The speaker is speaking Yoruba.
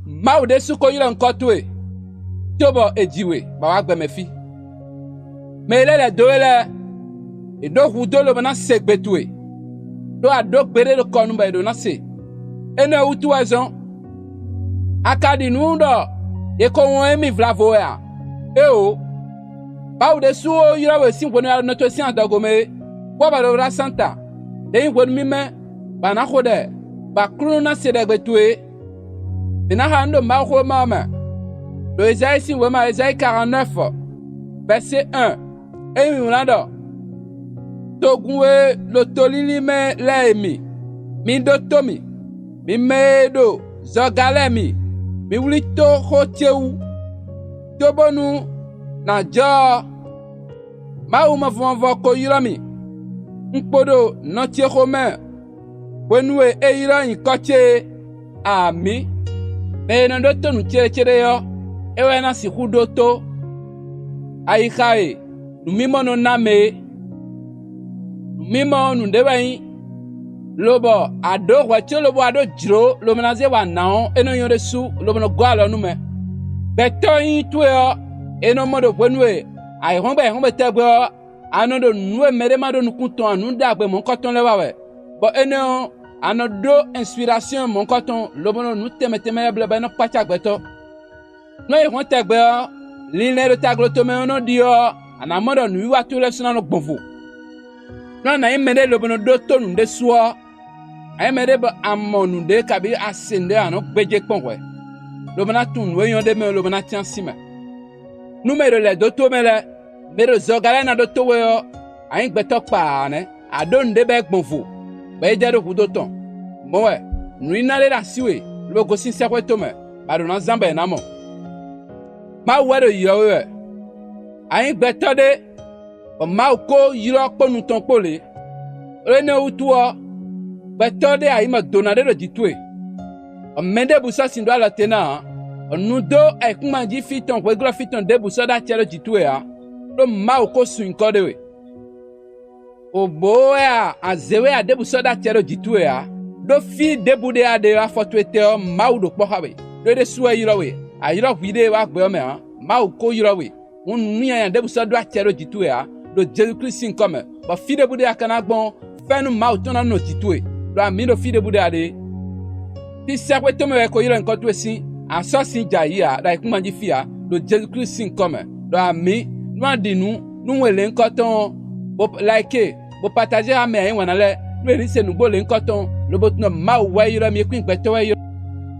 mau de suko yira nkotwe tobo ejiwe ba wa gbe mefi me le doele e do hudolo bana segbetwe do ado gbere do konu ba do na se ene utu azon akadi nundo e ko won mi vlavo ya o ba de suo yira we sin wonu no to sin adagome bo ba do ra santa de wonu mi me bana khode ba kruna se de gbetwe bina hando ma ko mama le Isaïe si wema Isaïe 49 verset 1 et mi mulando togwe lo tolili me lemi mi do tomi mi medo zogalemi mi wulito hotewu tobonu na jo ma uma vonvo ko yirami npodo no tie khome wenwe e yira nkoche ami me no do tonu chere yo ewe na si hudoto aikae numimo no name numimo nu debai lobo ado wacho lobo ado jiro lo menaze wa naon eno yore su lobo no gwalo nu me beto yin tuyo eno modo bwenwe ai hombe tegbe anodo nuwe mere mado nu kunton anu dagbe mon koton lewawe bo eno anodo inspiration mon koton lobo no nu temeteme blebe no pacha gbeto no e won tegbe linle do taglo me no dio ana modo nu wa to lesuna no gbonfo no na imede lobo no do to nu de suo ai mede ba amonu de kabi asende ano gbeje ponwe lobo na tun we yon de me lobo na tian sima numero le do to me le mero zogale na do to we yo ai gbeto pa ne adon de be gbonfo be je do kudo ton mo we nu ina le da siwe logo sin se kweto me ba do na zamba na mo ma wero yowe ayin gbeto de o ma ko yiro ponu ton pole rene utuo gbeto de ayi ma donade do ditwe o mende buso sindo ala tena o nudo e kuma ji fiton we gro fiton de buso da chero ditwe a do ma ko su nkode we o boya azewe a de buso da chero ditwe a do fi de bude ade afotwete o ma do pohawe do de suwe yiro we ayiro vide wa gbe ome ha ma ko yiro we won nuya ya debu so do atero jitu ya do Jésus Christ sin comme ba fide bude akana gbon fenu ma o tona no jitu e do ami do fide bude ade ti sekwe to me ko yiro nko to sin aso sin jayi a da ikuma ji fia do Jésus Christ sin comme do ami no dinu nu wele nko ton bo like bo partager ame yin wana le no ri se nu bo le nko ton lo bo tuna ma wa yiro mi kwin gbeto we